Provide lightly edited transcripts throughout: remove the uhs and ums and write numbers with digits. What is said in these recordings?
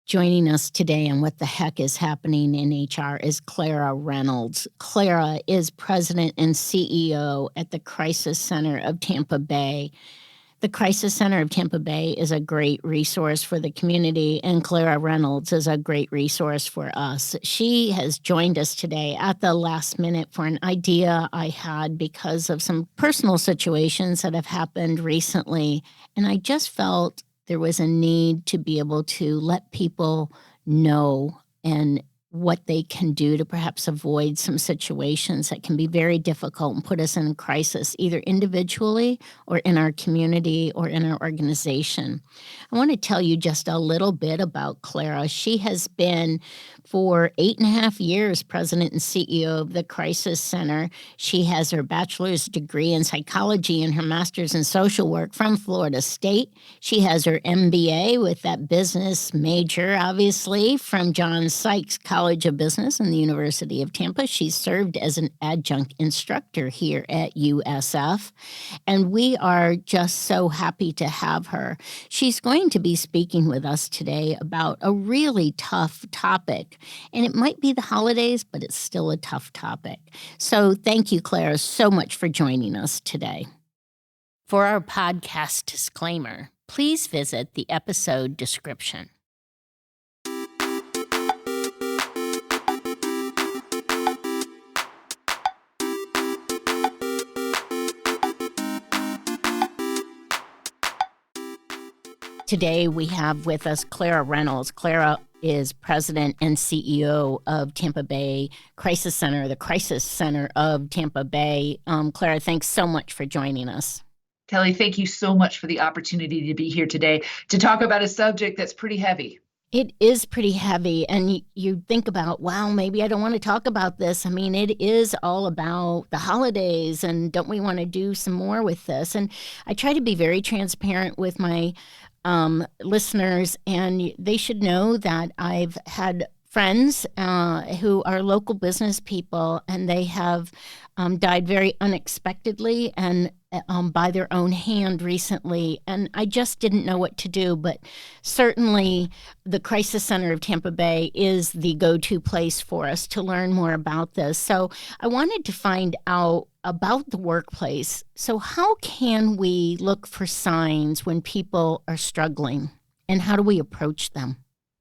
Joining us today on What the Heck is Happening in HR is Clara Reynolds. Clara is President and CEO at the Crisis Center of Tampa Bay. The Crisis Center of Tampa Bay is a great resource for the community, and Clara Reynolds is a great resource for us. She has joined us today at the last minute for an idea I had because of some personal situations that have happened recently, and I just felt there was a need to be able to let people know and what they can do to perhaps avoid some situations that can be very difficult and put us in a crisis, either individually or in our community or in our organization. I want to tell you just a little bit about Clara. She has been for 8.5 years president and CEO of the Crisis Center. She has her bachelor's degree in psychology and her master's in social work from Florida State. She has her MBA with that business major, obviously, from John Sykes College of Business and the University of Tampa. She's served as an adjunct instructor here at USF, and we are just so happy to have her. She's going to be speaking with us today about a really tough topic, and it might be the holidays, but it's still a tough topic. So thank you, Clara, so much for joining us today. For our podcast disclaimer, please visit the episode description. Today we have with us Clara Reynolds. Clara is president and CEO of Tampa Bay Crisis Center, the Crisis Center of Tampa Bay. Clara, thanks so much for joining us. Kelly, thank you so much for the opportunity to be here today to talk about a subject that's pretty heavy. It is pretty heavy, and you think about, wow, maybe I don't want to talk about this. I mean, it is all about the holidays, and don't we want to do some more with this? And I try to be very transparent with my listeners, and they should know that I've had friends who are local business people, and they have died very unexpectedly and by their own hand recently, and I just didn't know what to do. But certainly the Crisis Center of Tampa Bay is the go-to place for us to learn more about this. So I wanted to find out about the workplace. So how can we look for signs when people are struggling, and how do we approach them?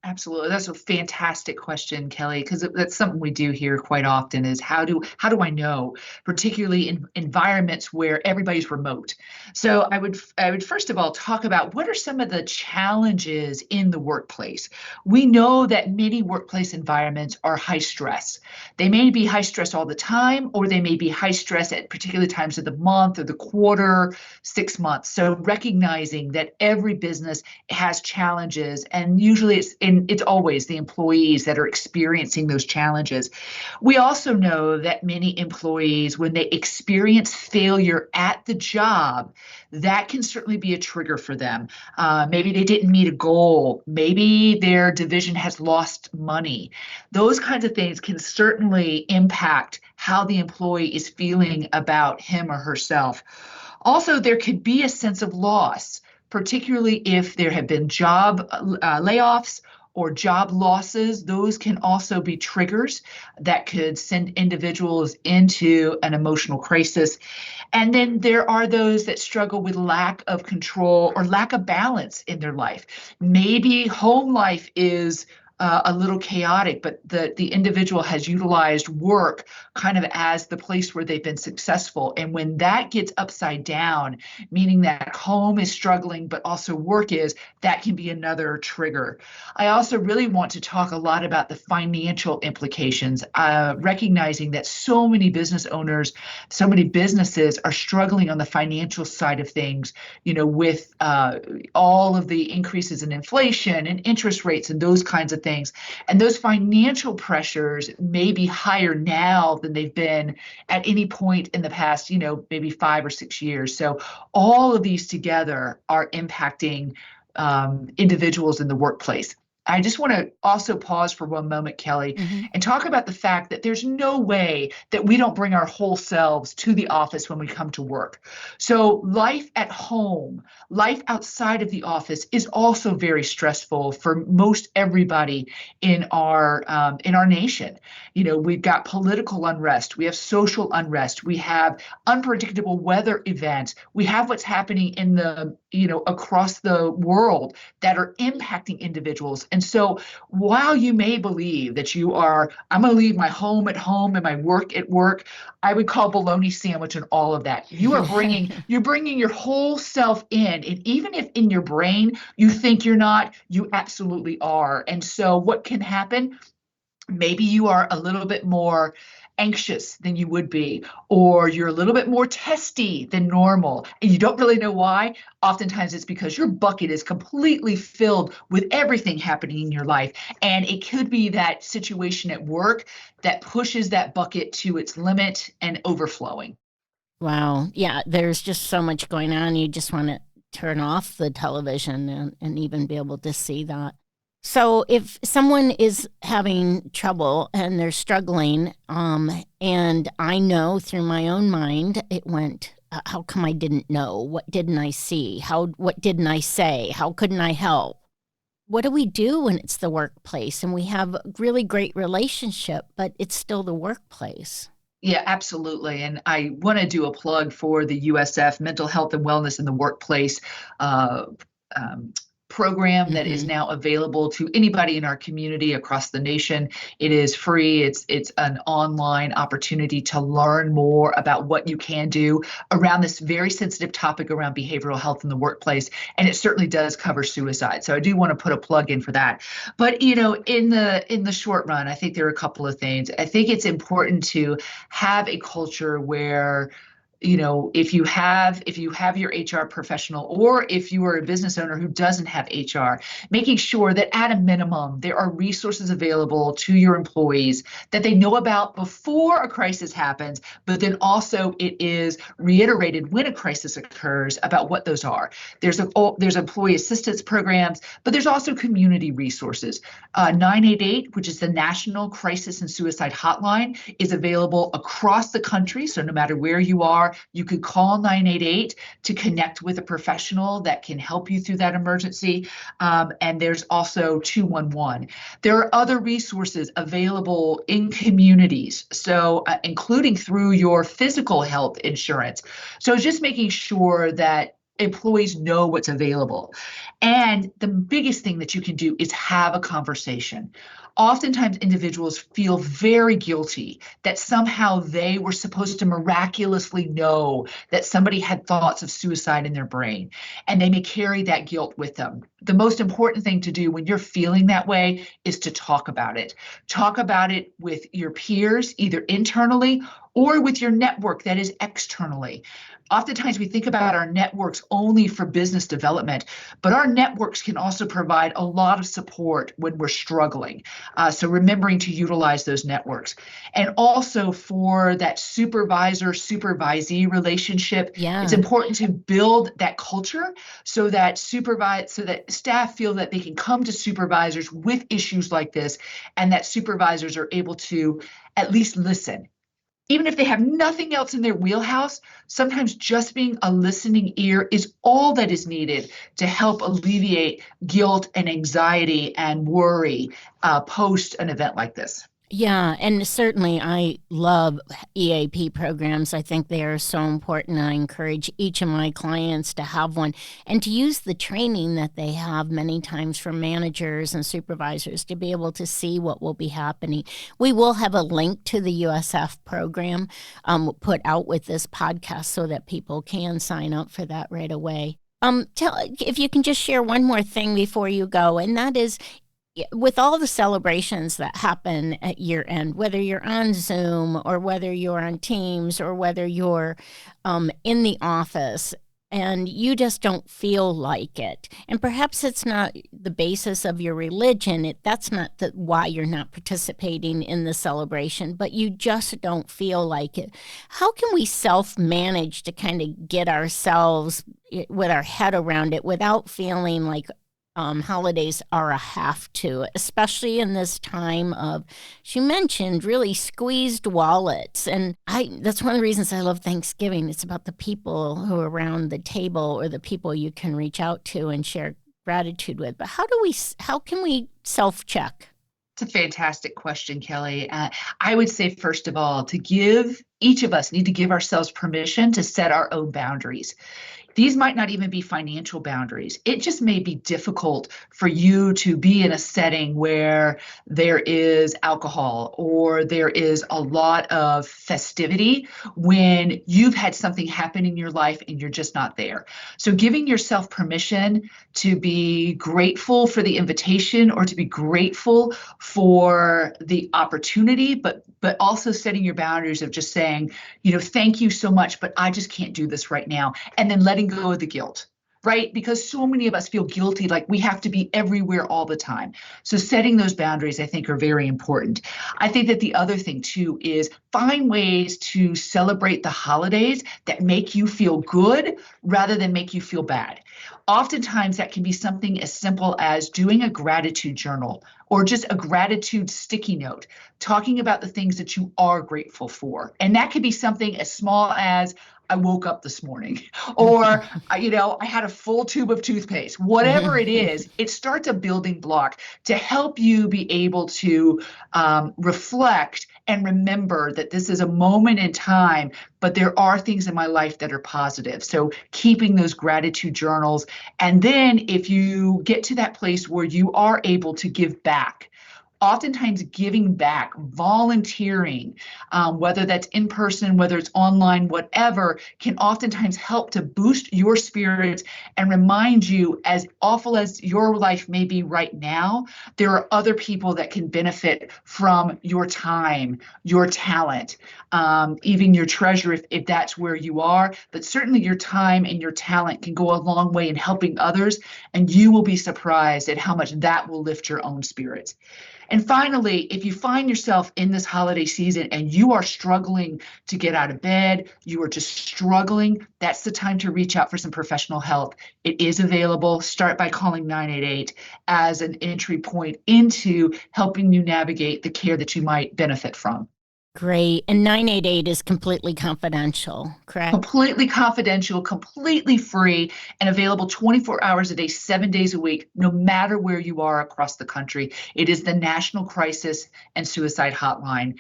Absolutely. That's a fantastic question, Kelly, because that's something we do hear quite often is how do I know, particularly in environments where everybody's remote? So I would first of all talk about what are some of the challenges in the workplace. We know that many workplace environments are high stress. They may be high stress all the time, or they may be high stress at particular times of the month or the quarter, 6 months. So recognizing that every business has challenges, and usually it's always the employees that are experiencing those challenges. We also know that many employees, when they experience failure at the job, that can certainly be a trigger for them. Maybe they didn't meet a goal. Maybe their division has lost money. Those kinds of things can certainly impact how the employee is feeling about him or herself. Also, there could be a sense of loss, particularly if there have been job layoffs or job losses. Those can also be triggers that could send individuals into an emotional crisis. And then there are those that struggle with lack of control or lack of balance in their life. Maybe home life is a little chaotic, but the individual has utilized work kind of as the place where they've been successful. And when that gets upside down, meaning that home is struggling, but also work is, that can be another trigger. I also really want to talk a lot about the financial implications, recognizing that so many business owners, so many businesses are struggling on the financial side of things, with all of the increases in inflation and interest rates and those kinds of things. And those financial pressures may be higher now than they've been at any point in the past, maybe 5 or 6 years. So all of these together are impacting individuals in the workplace. I just want to also pause for one moment, Kelly, Hmm. and talk about the fact that there's no way that we don't bring our whole selves to the office when we come to work. So, life at home, life outside of the office is also very stressful for most everybody in our nation. You know, we've got political unrest, we have social unrest, we have unpredictable weather events, we have what's happening in the across the world that are impacting individuals. And so while you may believe that I'm going to leave my home at home and my work at work, I would call bologna sandwich and all of that. You're bringing your whole self in. And even if in your brain you think you're not, you absolutely are. And so what can happen? Maybe you are a little bit more anxious than you would be, or you're a little bit more testy than normal, and you don't really know why. Oftentimes it's because your bucket is completely filled with everything happening in your life. And it could be that situation at work that pushes that bucket to its limit and overflowing. Wow. Yeah, there's just so much going on. You just want to turn off the television and even be able to see that. So if someone is having trouble and they're struggling, and I know through my own mind, it went, how come I didn't know? What didn't I see? What didn't I say? How couldn't I help? What do we do when it's the workplace and we have a really great relationship, but it's still the workplace? Yeah, absolutely. And I want to do a plug for the USF Mental Health and Wellness in the Workplace uh, um, program that is Hmm. now available to anybody in our community across the nation. It is free. It's an online opportunity to learn more about what you can do around this very sensitive topic around behavioral health in the workplace. And it certainly does cover suicide. So I do want to put a plug in for that. But in the short run, I think there are a couple of things. I think it's important to have a culture where if you have your HR professional, or if you are a business owner who doesn't have HR, making sure that at a minimum there are resources available to your employees that they know about before a crisis happens, but then also it is reiterated when a crisis occurs about what those are. There's employee assistance programs, but there's also community resources. 988, which is the National Crisis and Suicide Hotline, is available across the country. So no matter where you are, you could call 988 to connect with a professional that can help you through that emergency. And there's also 211. There are other resources available in communities, so including through your physical health insurance. So just making sure that employees know what's available. And the biggest thing that you can do is have a conversation. Oftentimes, individuals feel very guilty that somehow they were supposed to miraculously know that somebody had thoughts of suicide in their brain, and they may carry that guilt with them. The most important thing to do when you're feeling that way is to talk about it. Talk about it with your peers, either internally or with your network that is externally. Oftentimes, we think about our networks only for business development, but our networks can also provide a lot of support when we're struggling. So remembering to utilize those networks. And also for that supervisor-supervisee relationship, it's Yeah. important to build that culture so that staff feel that they can come to supervisors with issues like this, and that supervisors are able to at least listen. Even if they have nothing else in their wheelhouse, sometimes just being a listening ear is all that is needed to help alleviate guilt and anxiety and worry post an event like this. Yeah, and certainly I love EAP programs. I think they are so important. I encourage each of my clients to have one and to use the training that they have many times from managers and supervisors to be able to see what will be happening. We will have a link to the USF program put out with this podcast so that people can sign up for that right away. Tell if you can just share one more thing before you go, and that is with all the celebrations that happen at year end, whether you're on Zoom or whether you're on Teams or whether you're in the office and you just don't feel like it, and perhaps it's not the basis of your religion, that's not why you're not participating in the celebration, but you just don't feel like it. How can we self-manage to kind of get ourselves with our head around it without feeling like holidays are a have to, especially in this time of, she mentioned, really squeezed wallets. And that's one of the reasons I love Thanksgiving. It's about the people who are around the table or the people you can reach out to and share gratitude with. But how can we self-check? It's a fantastic question, Kelly. I would say, first of all, each of us need to give ourselves permission to set our own boundaries. These might not even be financial boundaries. It just may be difficult for you to be in a setting where there is alcohol or there is a lot of festivity when you've had something happen in your life and you're just not there. So giving yourself permission to be grateful for the invitation or to be grateful for the opportunity, but also setting your boundaries of just saying, thank you so much, but I just can't do this right now. And then letting go of the guilt, right? Because so many of us feel guilty, like we have to be everywhere all the time. So setting those boundaries, I think, are very important. I think that the other thing, too, is find ways to celebrate the holidays that make you feel good rather than make you feel bad. Oftentimes, that can be something as simple as doing a gratitude journal or just a gratitude sticky note, talking about the things that you are grateful for. And that could be something as small as, I woke up this morning, or, I had a full tube of toothpaste. Whatever it is, it starts a building block to help you be able to reflect and remember that this is a moment in time, but there are things in my life that are positive. So keeping those gratitude journals. And then if you get to that place where you are able to give back, oftentimes giving back, volunteering, whether that's in person, whether it's online, whatever, can oftentimes help to boost your spirits and remind you, as awful as your life may be right now, there are other people that can benefit from your time, your talent, even your treasure if that's where you are. But certainly your time and your talent can go a long way in helping others, and you will be surprised at how much that will lift your own spirits. And finally, if you find yourself in this holiday season and you are struggling to get out of bed, you are just struggling, that's the time to reach out for some professional help. It is available. Start by calling 988 as an entry point into helping you navigate the care that you might benefit from. Great. And 988 is completely confidential, correct? Completely confidential, completely free, and available 24 hours a day, 7 days a week, no matter where you are across the country. It is the National Crisis and Suicide Hotline.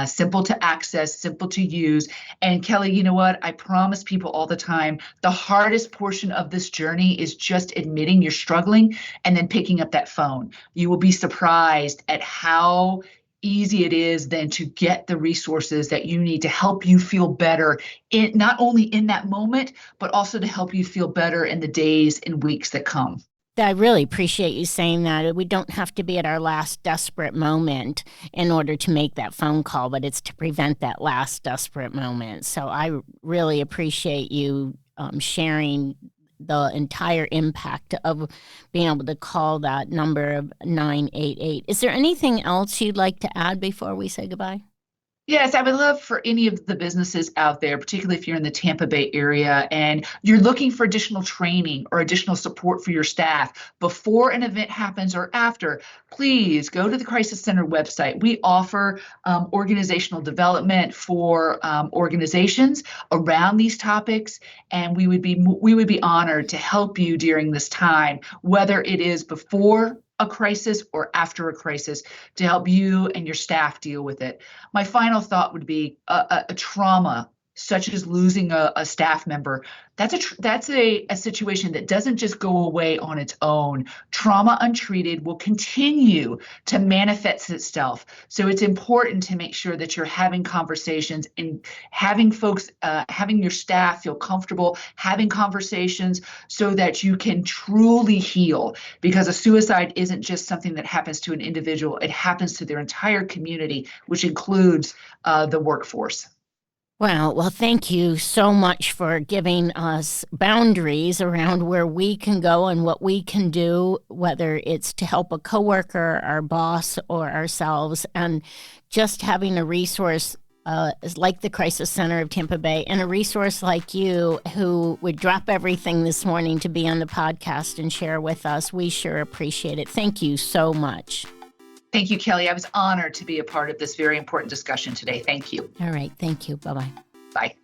Simple to access, simple to use. And Kelly, you know what? I promise people all the time, the hardest portion of this journey is just admitting you're struggling and then picking up that phone. You will be surprised at how easy it is then to get the resources that you need to help you feel better, not only in that moment, but also to help you feel better in the days and weeks that come. I really appreciate you saying that. We don't have to be at our last desperate moment in order to make that phone call, but it's to prevent that last desperate moment. So I really appreciate you sharing the entire impact of being able to call that number of 988. Is there anything else you'd like to add before we say goodbye? Yes, I would love for any of the businesses out there, particularly if you're in the Tampa Bay area and you're looking for additional training or additional support for your staff before an event happens or after, please go to the Crisis Center website. We offer organizational development for organizations around these topics, and we would be honored to help you during this time, whether it is before a crisis or after a crisis, to help you and your staff deal with it. My final thought would be a trauma such as losing a staff member. That's a situation that doesn't just go away on its own. Trauma untreated will continue to manifest itself. So it's important to make sure that you're having conversations and having folks, having your staff feel comfortable having conversations so that you can truly heal. Because a suicide isn't just something that happens to an individual, it happens to their entire community, which includes the workforce. Well, thank you so much for giving us boundaries around where we can go and what we can do, whether it's to help a coworker, our boss, or ourselves, and just having a resource like the Crisis Center of Tampa Bay, and a resource like you who would drop everything this morning to be on the podcast and share with us. We sure appreciate it. Thank you so much. Thank you, Kelly. I was honored to be a part of this very important discussion today. Thank you. All right. Thank you. Bye-bye. Bye.